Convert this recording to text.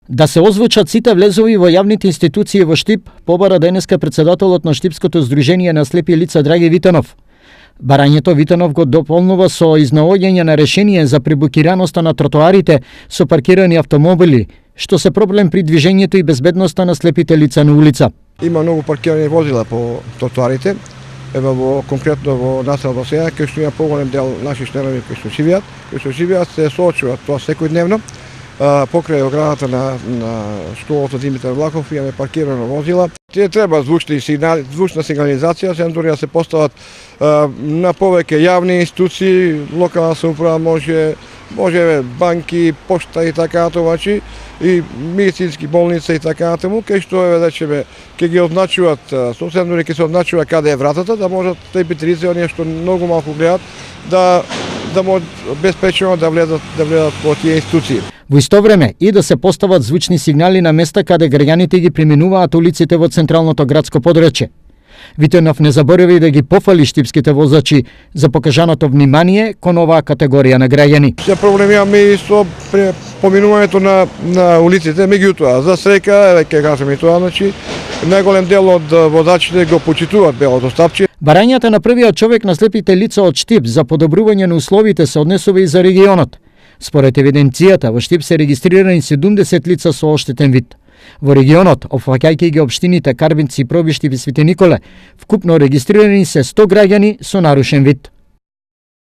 Да се озвучат сите влезови во јавните институции во Штип, побара денеска председателот на Штипското здружение на слепи лица Драги Витанов. Барањето Витанов го дополнува со изнаоѓање на решение за прибукираноста на тротоарите со паркирани автомобили, што се проблем при движењето и безбедноста на слепите лица на улица. Има многу паркирани возила по тротоарите, конкретно во населено село, кај што има поголем дел наши членови кои што живеат, се соочуваат тоа секојдневно. Покрај оградата на школата Димитар Влахов имаме паркирано возила. Тие треба звучна сигнализација, се дури да се постават на повеќе јавни институции, локална самоуправа може банки, пошта и така натаму, и медицински болница и така натаму, кај што ќе ги означуваат, сосем дури ќе се означува каде е вратата, да можат слепите лица, оние што многу малку гледат, да може безпечно да влезат во тие институции. Во исто време и да се постават звучни сигнали на места каде граѓаните ги преминуваат улиците во централното градско подречје. Витанов не заборави да ги пофали штипските возачи за покажаното внимание кон оваа категорија на граѓани. Се проблеми имаме и со поминувањето на улиците, меѓутоа за среќа, ќе кажеме тоа, најголем дел од возачите го почитуваат белото стапче. Барањата на првиот човек на слепите лица од Штип за подобрување на условите се однесува и за регионот. Според евиденцијата, во Штип се регистрирани 70 лица со оштетен вид. Во регионот, опфаќајќи ги општините Карвинци, Пробиштип и Свети Николе, вкупно регистрирани се 100 граѓани со нарушен вид.